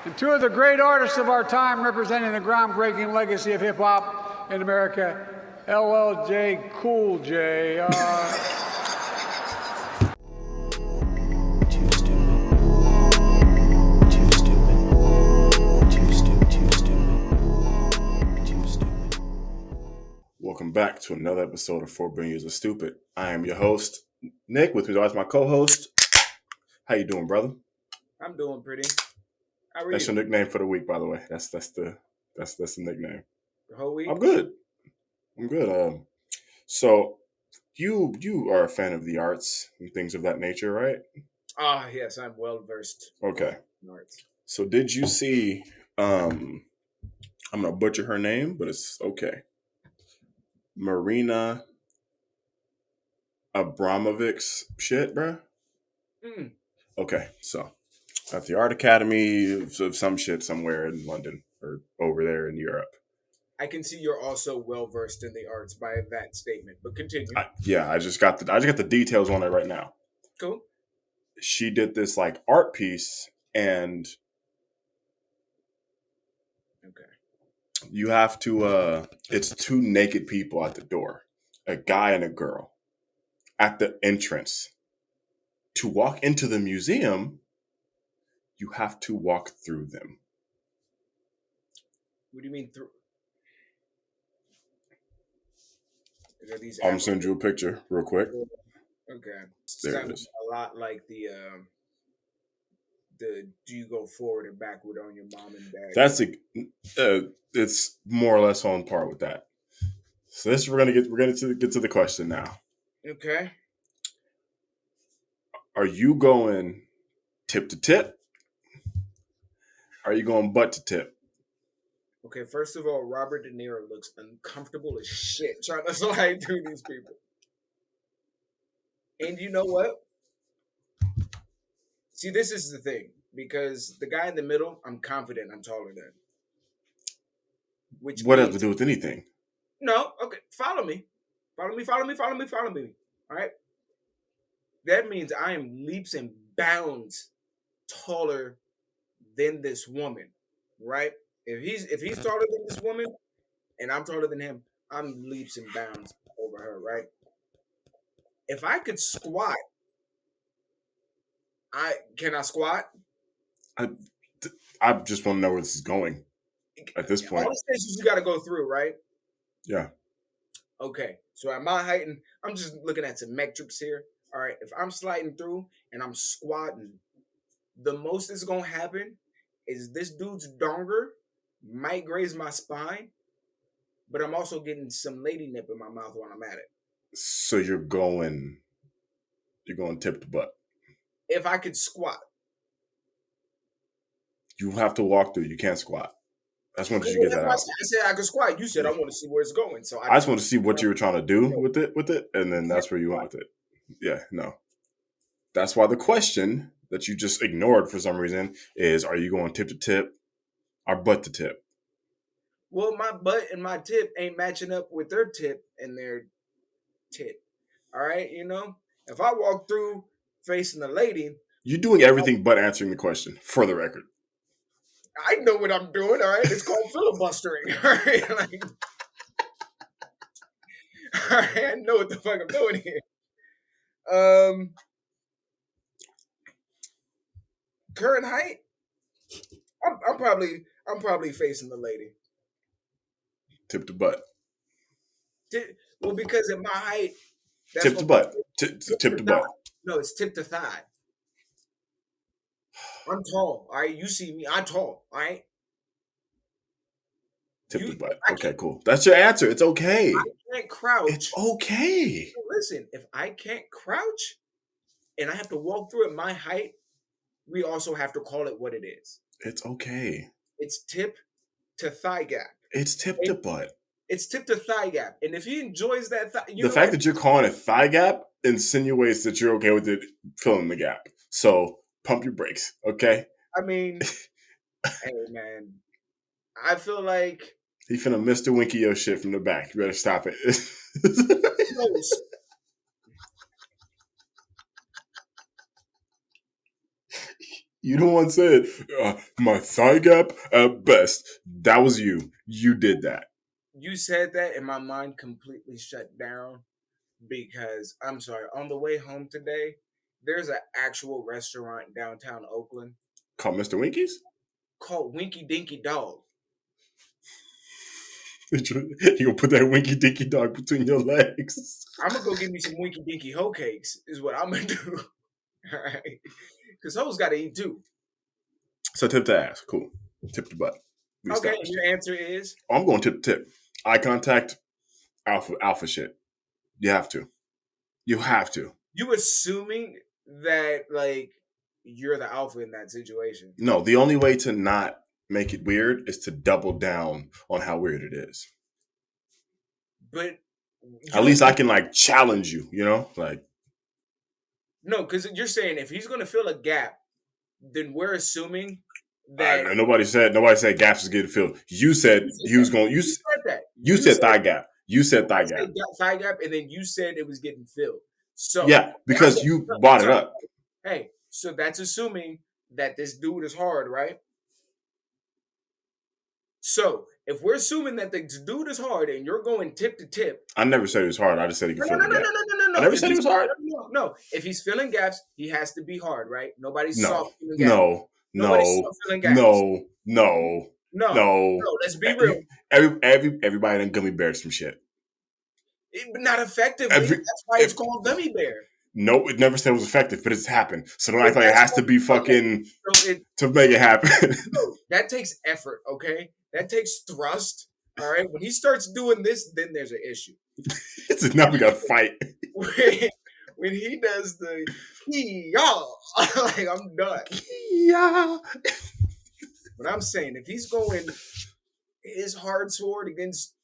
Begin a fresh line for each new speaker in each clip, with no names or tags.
And two of the great artists of our time representing the groundbreaking legacy of hip-hop in America, LL Cool J.
Too stupid. Too stupid. Too stupid. Too stupid. Too stupid.
Welcome back to another episode of 4 Billion Years of Stupid. I am your host, Nick, with me is my co-host. How you doing, brother?
I'm doing pretty. How are
That's
you?
your nickname for the week, by the way. That's the nickname.
The whole week?
I'm good. So you are a fan of the arts and things of that nature, right?
Ah, yes, I'm well versed.
Okay.
in arts.
So did you see? I'm gonna butcher her name, but it's okay. Marina Abramovic's shit, bruh.
Mm.
Okay, so at the Art Academy of some shit somewhere in London or over there in Europe.
I can see you're also well versed in the arts by that statement, but continue.
I just got the details on it right now.
Cool.
She did this like art piece, and
Okay.
you have to. It's two naked people at the door, a guy and a girl, at the entrance. To walk into the museum, you have to walk through them.
What do you mean through? Are these
I'm gonna send you a picture real quick.
Okay.
There it
Sounds
is.
a lot like the do you go forward and backward on your mom and dad?
That's it's more or less on par with that. So this we're gonna get to the question now.
Okay.
Are you going tip to tip? Are you going butt to tip?
Okay, first of all, Robert De Niro looks uncomfortable as shit trying to slide through these people. And you know what? See, this is the thing. Because the guy in the middle, I'm confident I'm taller than.
What has to do with anything?
No, okay, follow me. All right? That means I am leaps and bounds taller than this woman, right? If he's taller than this woman and I'm taller than him, I'm leaps and bounds over her, right? If I could squat, can I squat?
I just want to know where this is going at this point.
All the stages you got to go through, right?
Yeah.
Okay, so at my height, and I'm just looking at some metrics here. All right, if I'm sliding through and I'm squatting, the most that's gonna happen is this dude's donger might graze my spine, but I'm also getting some lady nip in my mouth while I'm at it.
So you're going tip to butt.
If I could squat,
you have to walk through. You can't squat. I just wanted you to get that out.
I said I could squat. You said I want to see where it's going. So
I just want to see what you were trying to do with it, and then that's where you went with it. Yeah, no. That's why the question that you just ignored for some reason is: are you going tip to tip or butt to tip?
Well, my butt and my tip ain't matching up with their tip and their tip. All right, you know, if I walk through facing the lady,
you're doing everything but answering the question. For the record.
I know what I'm doing, all right? It's called filibustering, all right? Like, all right, I know what the fuck I'm doing here. Current height, I'm probably facing the lady.
Tip to butt.
Well, because at my height,
that's tip to butt. Tip to butt.
No, it's tip to thigh. I'm tall, all right? You see me, I'm tall, all right?
Tip to butt. Okay, cool. That's your answer. It's okay.
I can't crouch.
It's okay.
So listen, if I can't crouch and I have to walk through at my height, we also have to call it what it is.
It's okay.
It's tip to thigh gap.
It's tip to butt.
It's tip to thigh gap. And if he enjoys that
the fact that you're calling it thigh gap insinuates that you're okay with it filling the gap. So pump your brakes, okay?
I mean, hey, man. I feel like...
He finna Mr. Winky your shit from the back. You better stop it. You the one said, my thigh gap at best. That was you. You did that.
You said that, and my mind completely shut down because I'm sorry. On the way home today, there's an actual restaurant downtown Oakland
Call Mr. Winkies?
called Winky Dinky Dog.
You gonna put that winky dinky dog between your legs?
I'm gonna go get me some Winky Dinky hoe cakes. Is what I'm gonna do. All right, because hoes gotta eat too.
So tip the ass. Cool. Tip the butt. We
Okay,
established.
your answer is
Oh, I'm going tip to tip. Eye contact, alpha shit. You have to. You have to.
you assuming that like you're the alpha in that situation.
No, the only way to not make it weird is to double down on how weird it is.
But
At least I can like challenge you, like
no, because you're saying if he's gonna fill a gap, then we're assuming that
nobody said gaps is getting filled. You said he was going.
you said that.
You said thigh gap. You said thigh
I
gap.
said thigh gap, and then you said it was getting filled. So
Yeah, because you brought it up.
Hey, so that's assuming that this dude is hard, right? So if we're assuming that the dude is hard and you're going tip to tip,
I never said it was hard. I just said he could
no,
fill the gap.
no.
I never
If
said he
he's-
was hard.
No, if he's filling gaps, he has to be hard, right? Nobody's
No,
soft filling gaps.
no,
Nobody's
no,
soft filling gaps.
no.
No. Let's be real.
Everybody done gummy bears some shit.
But not effectively. That's why it's called gummy bear.
No, it never said it was effective, but it's happened. So don't act like it has to be fucking to make it happen.
That takes effort, okay? That takes thrust. All right. When he starts doing this, then there's an issue.
Now we gotta fight.
When he does the y'all, like I'm done.
Yeah.
But I'm saying if he's going his hard sword against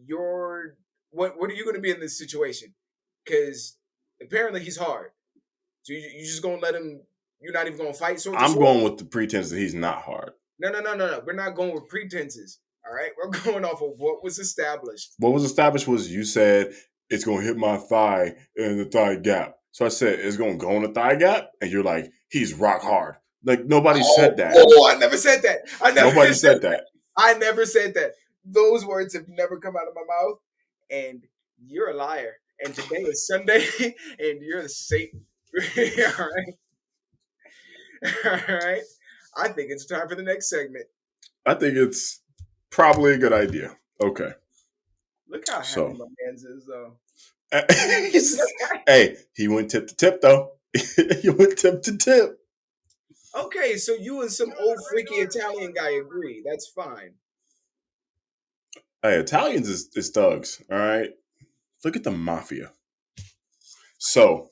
your what are you going to be in this situation? Because apparently he's hard. So you just gonna let him? You're not even gonna fight sword?
I'm going with the pretense that he's not hard.
No. We're not going with pretenses. All right, we're going off of what was established.
What was established was you said it's going to hit my thigh in the thigh gap. So I said it's going to go in the thigh gap, and you're like, he's rock hard. Like nobody said that.
Oh, I never said that.
Nobody said that.
I never said that. Those words have never come out of my mouth, and you're a liar. And today is Sunday, and you're the Satan. All right. All right. I think it's time for the next segment.
I think it's probably a good idea. Okay.
Look how happy
So.
my man's is, though.
Hey, he went tip to tip, though. He went tip to tip.
Okay, so you and some old freaky Italian guy agree. That's fine.
Hey, Italians is thugs, all right? Look at the mafia. So,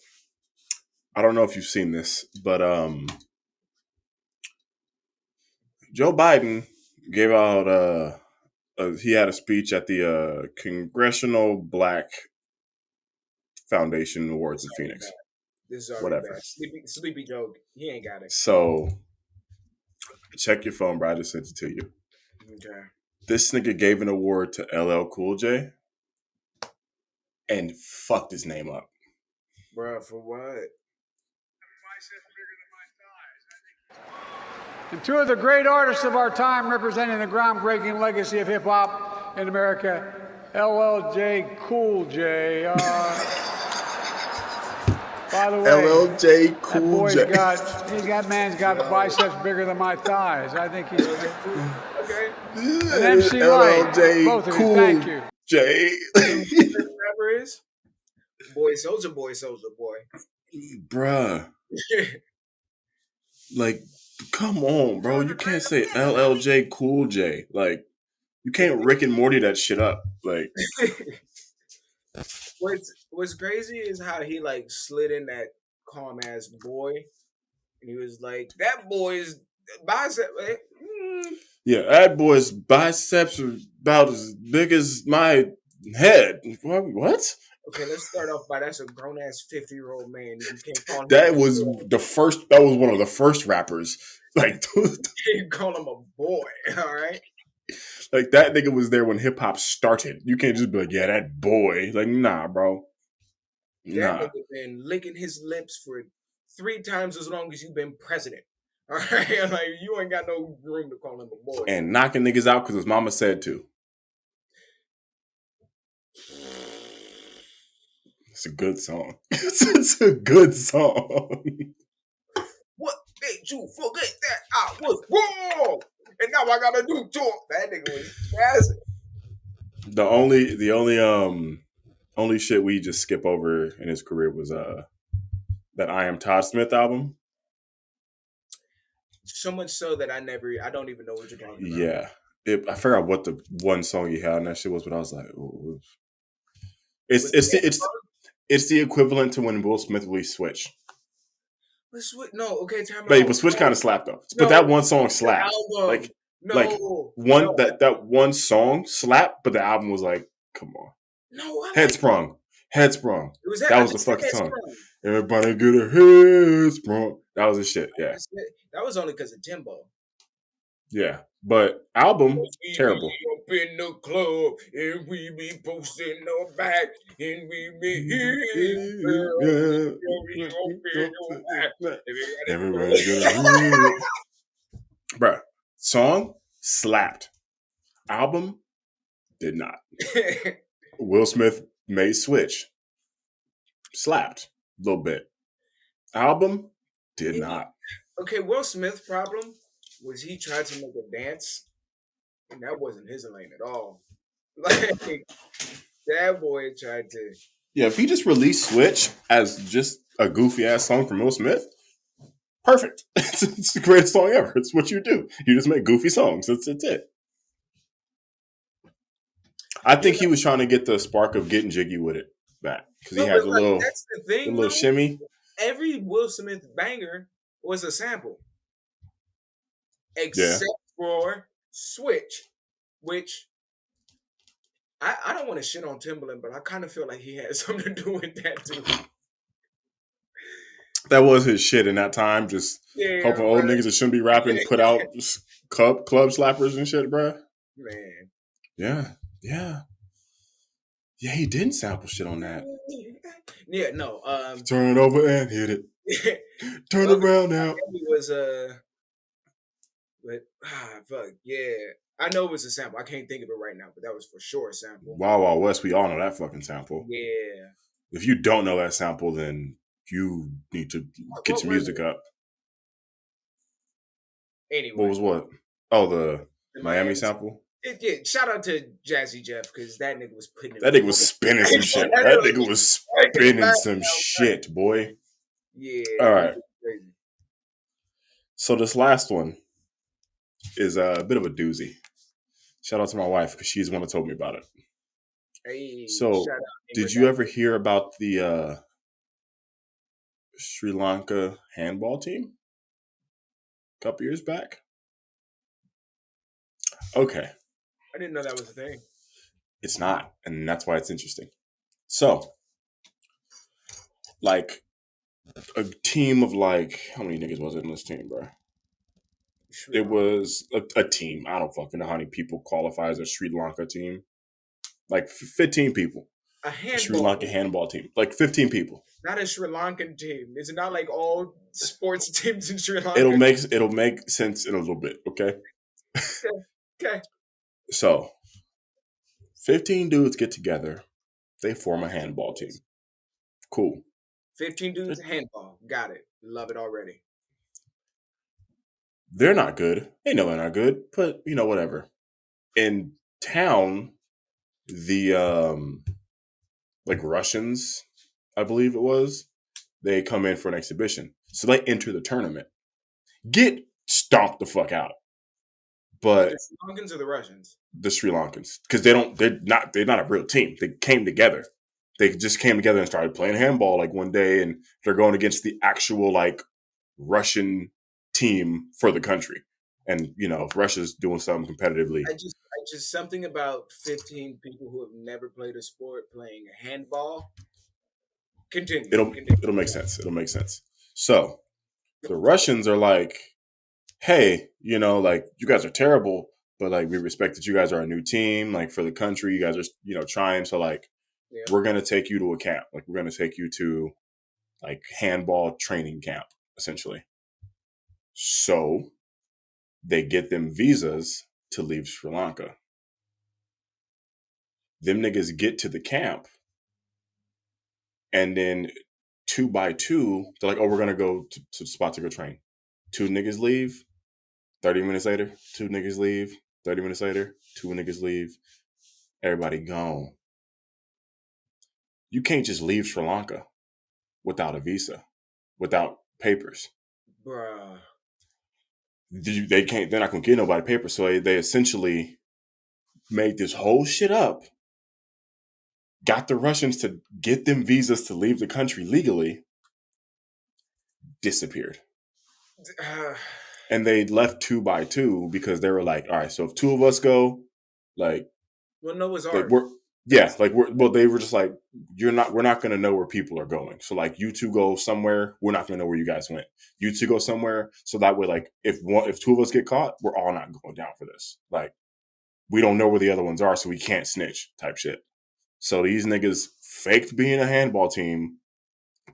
I don't know if you've seen this, but Joe Biden gave out he had a speech at the Congressional Black Foundation Awards in Phoenix.
This is
Whatever.
bad. Sleepy Joe, he ain't got it.
So, check your phone, bro. I just sent it to you.
Okay.
This nigga gave an award to LL Cool J and fucked his name up.
Bruh, for what?
And two of the great artists of our time representing the groundbreaking legacy of hip-hop in America, LLJ Cool J. By the way,
LLJ
that
Cool
boy's
J.
man's got biceps bigger than my thighs. I think he's
Okay.
an MC Light.
LLJ
Both of you,
Cool
thank you.
J.
Whatever is. Boy Soldier Boy.
Bruh. Like, come on, bro. You can't say LLJ Cool J. Like, you can't Rick and Morty that shit up. Like,
What's crazy is how he like slid in that calm ass boy, and he was like, "That boy's bicep."
yeah, that boy's biceps are about as big as my head. What?
Okay, let's start off by that's a grown ass 50-year-old man. You can't call him.
That was That was one of the first rappers. Like,
You call him a boy. All right.
like that nigga was there when hip hop started. You can't just be like, yeah, that boy. Like, nah, bro.
That
Nah.
nigga been licking his lips for 3 times as long as you've been president. All right, like you ain't got no room to call him a boy.
and knocking niggas out because his mama said to. It's a good song. It's a good song.
What made you forget that I was wrong? And now I got a new tour. That nigga was jazzing.
The only shit we just skip over in his career was that I Am Todd Smith album.
So much so that I don't even know what you're talking about.
Yeah. I forgot what the one song he had on that shit was, but I was like, ooh. It's the equivalent to when Will Smith released Switch.
No, okay, time
But
out.
Switch kind of slapped though.
No,
But that one song slapped.
album.
Like
No,
that one song slapped, but the album was like, come on.
no,
Head sprung.
It was
That was the fucking song. Everybody get a head sprung. That was the shit. Yeah.
That was only because of Timbo.
Yeah. But album, terrible.
Up in the club and we be posting our back and we be
Everybody get a head. Bruh, song slapped. Album did not. Will Smith made Switch. Slapped a little bit. Album did not.
Okay, Will Smith's problem was he tried to make a dance, and that wasn't his lane at all. Like that boy tried to.
Yeah, if he just released Switch as just a goofy ass song from Will Smith, perfect. It's the greatest song ever. It's what you do. You just make goofy songs. That's it. I think he was trying to get the spark of getting jiggy with it back because he has a little,
that's the thing,
a little shimmy.
Every Will Smith banger was a sample, except for Switch, which I don't want to shit on Timbaland, but I kind of feel like he had something to do with that too.
That was his shit in that time. Just hoping old niggas that shouldn't be rapping put out club slappers and shit, bruh.
Man.
Yeah. Yeah, he didn't sample shit on that.
Yeah, no.
Turn it over and hit it. Turn it around now.
It was but fuck yeah. I know it was a sample. I can't think of it right now, but that was for sure a sample.
Wild Wild West, we all know that fucking sample.
Yeah.
If you don't know that sample, then you need to get your music up.
Anyway.
What was what? Oh, the Miami sample?
Yeah, shout out to Jazzy Jeff because that nigga was putting it.
That nigga was spinning some shit. That nigga was spinning some shit, boy.
Yeah.
All right. So this last one is a bit of a doozy. Shout out to my wife because she's the one that told me about it.
Hey,
so, did you ever hear about the Sri Lanka handball team a couple years back? Okay.
I didn't know that was a thing.
It's not, and that's why it's interesting. So, like, a team of how many niggas was it in this team, bro? It was a team. I don't fucking know how many people qualify as a Sri Lanka team. Like 15 people.
A
Sri Lanka handball team. Like 15 people.
Not a Sri Lankan team. Is it not like all sports teams in Sri Lanka?
It'll make sense in a little bit, okay?
Okay.
So, 15 dudes get together. They form a handball team. Cool.
15 dudes handball. Got it. Love it already.
They're not good. They know they're not good, but whatever. In town, the Russians, I believe it was, they come in for an exhibition. So they enter the tournament. Get stomped the fuck out. But
the Sri Lankans or the Russians?
The Sri Lankans. Because they're not a real team. They came together. They just came together and started playing handball one day, and they're going against the actual Russian team for the country. And Russia's doing something competitively.
I just something about 15 people who have never played a sport playing handball. Continue.
It'll make sense. It'll make sense. So the Russians are like, hey, you guys are terrible, but we respect that you guys are a new team, for the country. You guys are trying to we're gonna take you to a camp. We're gonna take you to handball training camp, essentially. So they get them visas to leave Sri Lanka. Them niggas get to the camp, and then 2 by 2, they're like, "Oh, we're gonna go to the spot to go train." 2 niggas leave. 30 minutes later, 2 niggas leave. 30 minutes later, 2 niggas leave. Everybody gone. You can't just leave Sri Lanka without a visa, without papers.
Bruh.
They can't. They're not gonna get nobody papers. So they essentially made this whole shit up. Got the Russians to get them visas to leave the country legally. Disappeared. And they left 2 by 2 because they were like, all right, so if 2 of us go, like,
well, Noah's
like
Ark.
they were just like, we're not gonna know where people are going. So like, you 2 go somewhere, we're not gonna know where you guys went. You 2 go somewhere, so that way, like, if 2 of us get caught, we're all not going down for this. Like, we don't know where the other ones are, so we can't snitch type shit. So these niggas faked being a handball team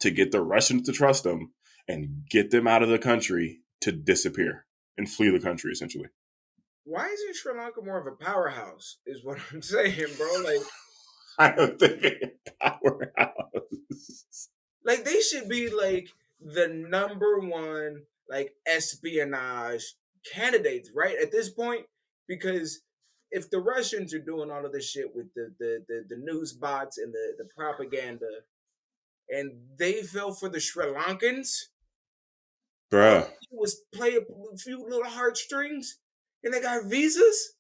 to get the Russians to trust them and get them out of the country to disappear and flee the country, essentially.
Why isn't Sri Lanka more of a powerhouse? Is what I'm saying, bro. Like,
I don't think it's a powerhouse.
like they should be like the number one like espionage candidates, right? At this point, because if the Russians are doing all of this shit with the news bots and the propaganda, and they fell for the Sri Lankans,
Bruh.
it was play a few little heartstrings, and they got visas.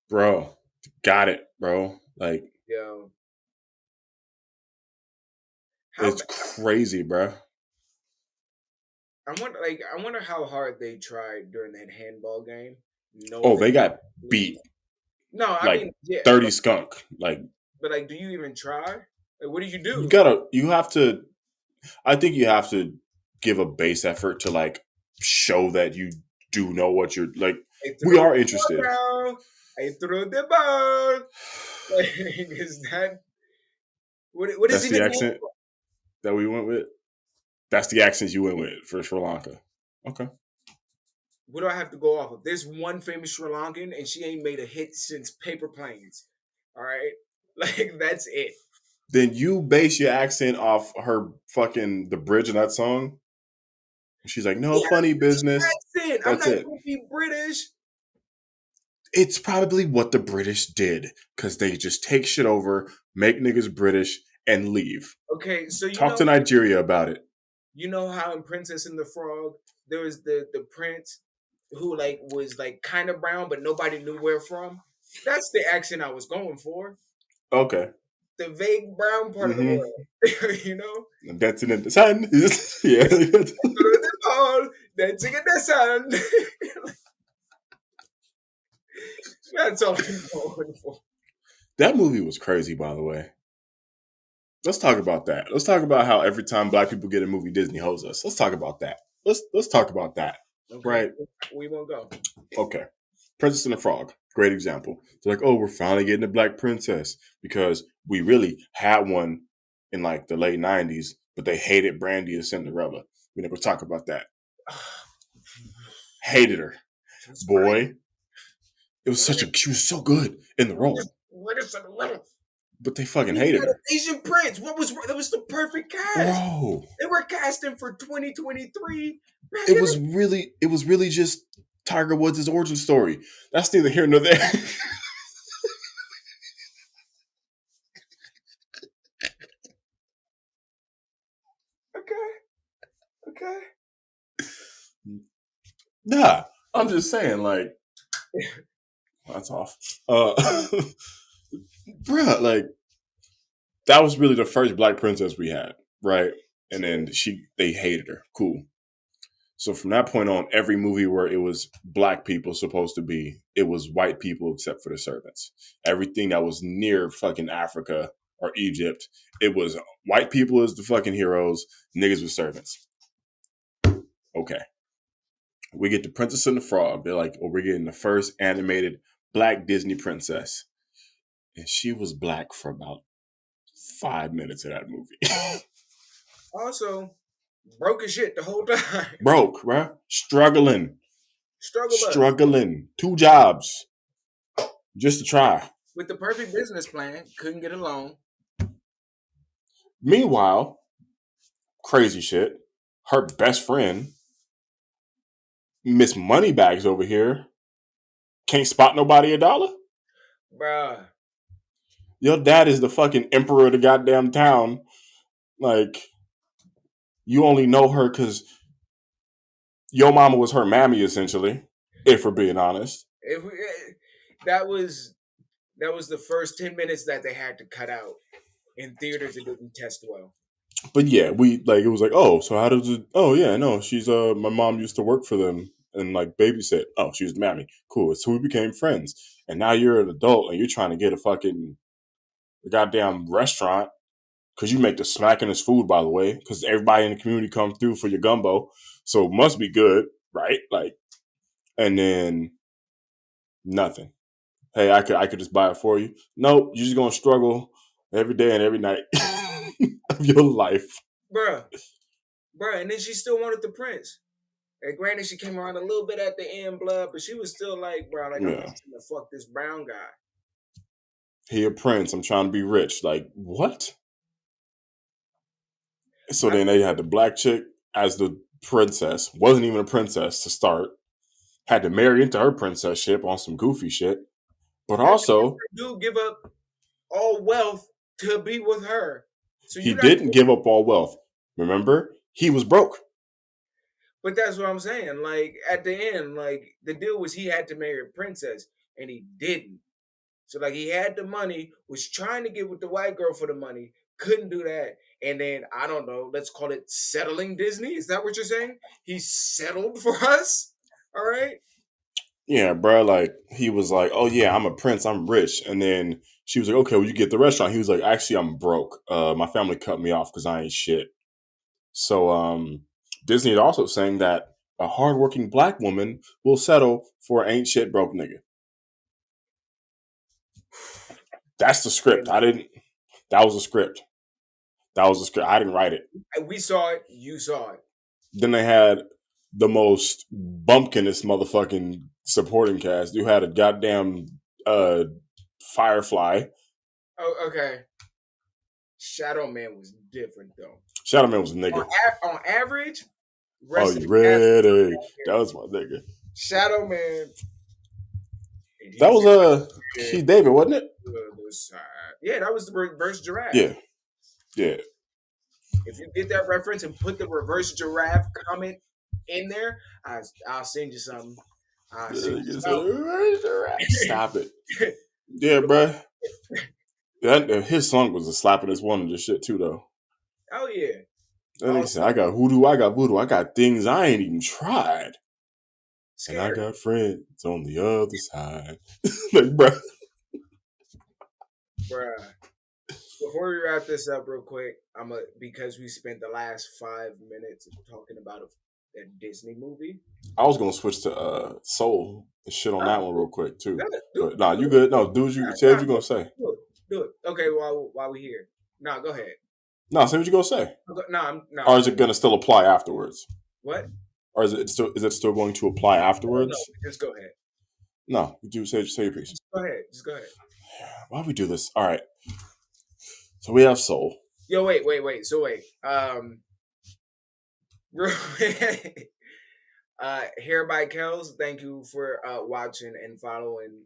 Bro. Got it, bro. Like,
Yo,
it's crazy, bro.
I wonder how hard they tried during that handball game.
Oh, they got beat.
No, I
like
mean, yeah,
30 skunk. Like,
but like, do you even try? Like, what did you do?
I think you have to give a base effort to like show that you do know what you're like. We are interested.
I threw the ball. Like, is that what is
That's the accent that we went with? That's the accent you went with for Sri Lanka. Okay.
What do I have to go off of? There's one famous Sri Lankan, and she ain't made a hit since Paper Planes. All right, like that's it.
Then you base your accent off her fucking the bridge of that song. She's like, no funny business.
Accent. I'm not gonna be British.
It's probably what the British did because they just take shit over, make niggas British, and leave.
Okay, so
talk to Nigeria about it.
You know how in Princess and the Frog there was the prince who like was like kind of brown, but nobody knew where from. That's the accent I was going for.
Okay.
The vague brown part of the world, you know.
Dancing in the sun, yeah.
Dancing in the sun. That's all I'm going for.
That movie was crazy, by the way. Let's talk about that. Let's talk about how every time black people get a movie, Disney hoes us. Let's talk about that. Let's talk about that. Okay. Right?
We won't go.
Okay. Princess and the Frog, great example. They're like, oh, we're finally getting a black princess because we really had one in like the late 90s, but they hated Brandy and Cinderella. We're not going to talk about that. Hated her. Boy. Great. It was she was so good in the role. But they fucking hated her.
Asian Prince. That was the perfect cast. Bro. They were casting for 2023.
It was really just Tiger Woods' origin story. That's neither here nor there.
Okay.
Nah, I'm just saying, like, that's off. Bruh, like, that was really the first black princess we had, right? And then they hated her. Cool. So from that point on, every movie where it was black people supposed to be, it was white people except for the servants. Everything that was near fucking Africa or Egypt, it was white people as the fucking heroes, niggas were servants. Okay. We get the Princess and the Frog. They're like, oh, we're getting the first animated black Disney princess. And she was black for about 5 minutes of that movie.
Also, Broke as shit the whole time.
Broke, bruh. Struggling.
Struggle bus.
Struggling. 2 jobs just to try.
With the perfect business plan, couldn't get a loan.
Meanwhile, crazy shit. Her best friend, Miss Moneybags over here, can't spot nobody $1.
Bruh.
Your dad is the fucking emperor of the goddamn town. Like, you only know her because your mama was her mammy, essentially, if we're being honest.
If we, that was the first 10 minutes that they had to cut out. In theaters, it didn't test well.
But yeah, it was like, oh, so how does it? Oh yeah, no, she's my mom used to work for them and like babysit. Oh, she was the mammy. Cool. So we became friends, and now you're an adult and you're trying to get a goddamn restaurant because you make the smackingest food, by the way, because everybody in the community comes through for your gumbo, so it must be good, right? Like, and then nothing. Hey, I could just buy it for you. Nope, you're just gonna struggle every day and every night of your life.
Bruh. And then she still wanted the prince. And granted, she came around a little bit at the end, blood, but she was still like, bro, like, I'm
Yeah.
just gonna fuck this brown guy.
He a prince. I'm trying to be rich. Like, what? So then they had the black chick as the princess. Wasn't even a princess to start. Had to marry into her princess-ship on some goofy shit. But also,
Do give up all wealth to be with her. So
he didn't give up all wealth. Remember? He was broke.
But that's what I'm saying. Like, at the end, like, the deal was he had to marry a princess, and he didn't. So, like, he had the money, was trying to get with the white girl for the money, couldn't do that. And then, I don't know, let's call it settling Disney. Is that what you're saying? He settled for us? All right?
Yeah, bro. Like, he was like, oh, yeah, I'm a prince. I'm rich. And then she was like, okay, well, you get the restaurant. He was like, actually, I'm broke. My family cut me off because I ain't shit. So, Disney is also saying that a hardworking black woman will settle for an ain't shit broke nigga. That's the script. That was a script. I didn't write it.
We saw it. You saw it.
Then they had the most bumpkinest motherfucking supporting cast. You had a goddamn Firefly.
Oh, okay. Shadow Man was different, though.
Shadow Man was a nigga.
On average,
oh, you ready? That was my nigga.
Shadow Man.
That was Keith David, wasn't it?
Yeah, that was the reverse giraffe.
Yeah.
If you get that reference and put the reverse giraffe comment in there, I'll send you something.
Stop it. Yeah, bro. His song was a slapping this one of the shit too, though.
Oh yeah.
And he said, I got hoodoo, I got voodoo, I got things I ain't even tried.
Scary.
And I got friends on the other side. Like, bruh.
Before we wrap this up real quick, because we spent the last 5 minutes talking about a Disney movie.
I was gonna switch to Soul and shit on that one real quick too. But nah, you
it.
good? No, dude, you say what you gonna say.
Do it. Okay, while we here. No, go ahead.
No, say what you gonna say.
No.
Or is it gonna still apply afterwards?
What?
Or is it still going to apply afterwards?
No, just go ahead.
No, you do say your piece.
Just go ahead.
Why do we do this? All right. So we have Soul.
Yo, wait. So wait. Hair by Kels, thank you for watching and following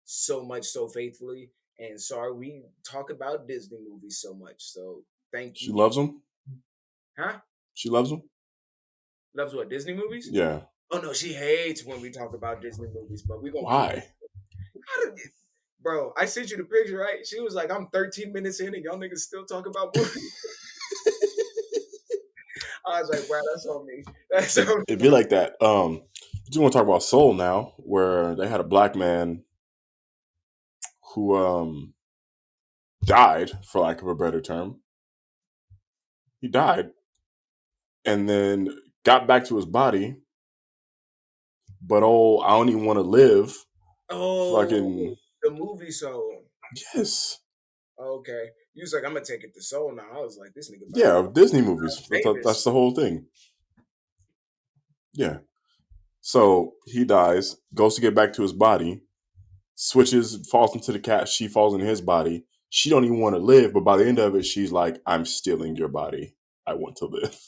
so much so faithfully. And sorry, we talk about Disney movies so much. So thank you.
She loves them?
Huh?
She loves them?
Loves what? Disney movies?
Yeah.
Oh no, she hates when we talk about Disney movies, but we gonna.
Why?
Bro, I sent you the picture, right? She was like, I'm 13 minutes in and y'all niggas still talk about movies. I was like, wow, that's on me.
It'd be like that. Do you want to talk about Soul now, where they had a black man who died, for lack of a better term. He died and then got back to his body, but I don't even want to live.
Oh, fucking the movie Soul.
Yes.
Okay. You was like, I'm gonna take it to Soul now. I was like, this nigga.
Yeah, Disney movies.
Davis.
That's the whole thing. Yeah. So he dies, goes to get back to his body, switches, falls into the cat. She falls in his body. She don't even want to live, but by the end of it, she's like, "I'm stealing your body. I want to live."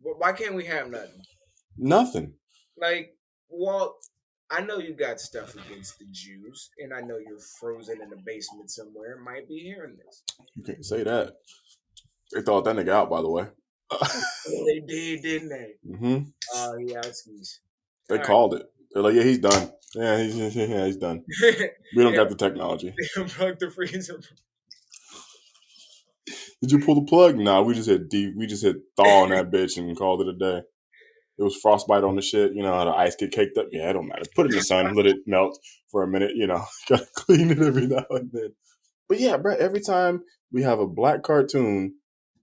Why can't we have nothing?
Nothing.
Like, Walt, I know you got stuff against the Jews, and I know you're frozen in a basement somewhere. Might be hearing this.
You can't say that. They thought that nigga out, by the way.
They did, didn't they?
Mm-hmm.
Yeah, excuse.
They
All
called it. They're like, "Yeah, he's done. Yeah, he's done. We don't got the technology."
They unplugged the freezer.
Did you pull the plug? Nah, we just hit thaw on that bitch and called it a day. It was frostbite on the shit. You know how the ice get caked up? Yeah, it don't matter. Put it in the sun, let it melt for a minute. You know, gotta clean it every now and then. But yeah, bro, every time we have a black cartoon,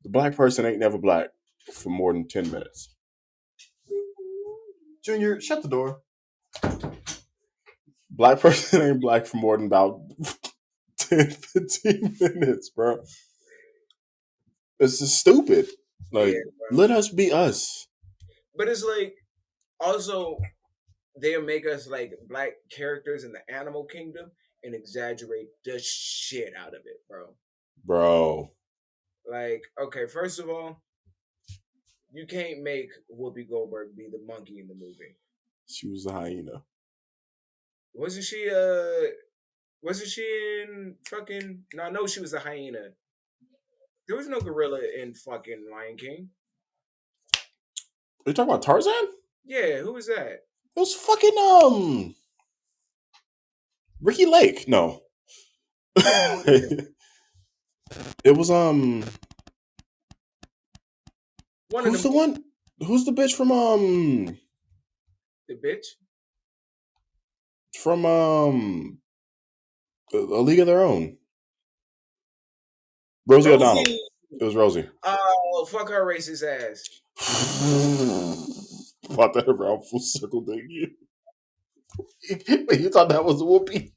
the black person ain't never black for more than 10 minutes. Junior, shut the door. Black person ain't black for more than about 10, 15 minutes, bro. It's just stupid. Like, let us be us.
But it's like, also, they'll make us like black characters in the animal kingdom and exaggerate the shit out of it,
Bro.
Like, okay, first of all, you can't make Whoopi Goldberg be the monkey in the movie.
She was a hyena.
Wasn't she in fucking... No, I know she was a hyena. There was no gorilla in fucking Lion King.
Are you talking about Tarzan?
Yeah, who was that?
It was fucking Ricky Lake. No. It was who's the one? Who's the bitch from
the bitch?
From A League of Their Own. Rosie O'Donnell. It was Rosie.
Oh, fuck her racist ass.
Brought that around full circle, didn't you? You thought that was Whoopi?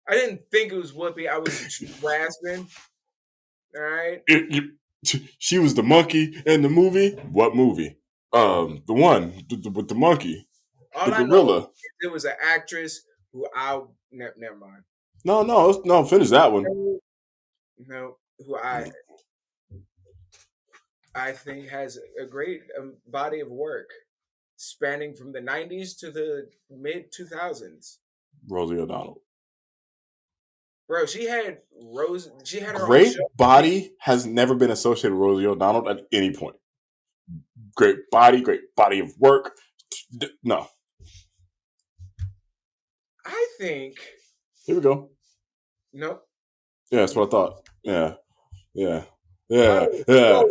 I didn't think it was Whoopi. I was grasping. All right.
She was the monkey in the movie. What movie? The one with the monkey.
All
the
I
gorilla.
know is there was an actress who never mind.
No. Finish that one.
No, who I think has a great body of work spanning from the 90s to the mid 2000s.
Rosie O'Donnell.
Bro, she had her
great
own show.
Body has never been associated with Rosie O'Donnell at any point. Great body of work. No.
I think.
Here we go.
Nope.
Yeah, that's what I thought. Yeah. You're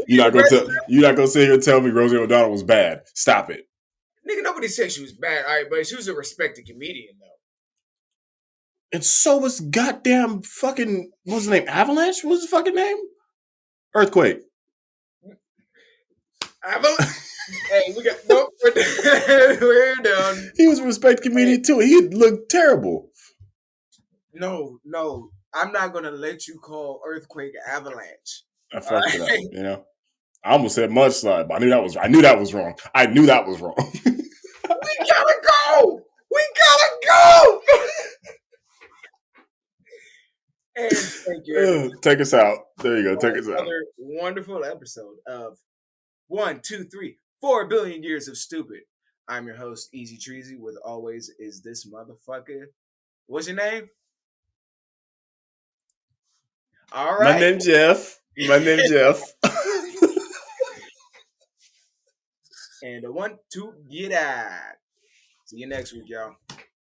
not gonna sit here and tell me Rosie O'Donnell was bad. Stop it.
Nigga, nobody said she was bad. All right, but she was a respected comedian, though.
And so was goddamn fucking, what was his name? Avalanche? What was his fucking name? Earthquake.
Avalanche? Hey, we got... Nope. We're done.
He was a respected comedian, too. He looked terrible.
No. I'm not going to let you call Earthquake Avalanche.
I fucked it up, you know? I almost said mudslide, but I knew that was wrong. We
gotta go! And thank you.
Take us out. There you go. Take us out.
Another wonderful episode of 1, 2, 3, 4 billion years of stupid. I'm your host, Easy Treasy, with always is this motherfucker. What's your name? All right.
My name's Jeff.
And 1, 2, get out. See you next week, y'all.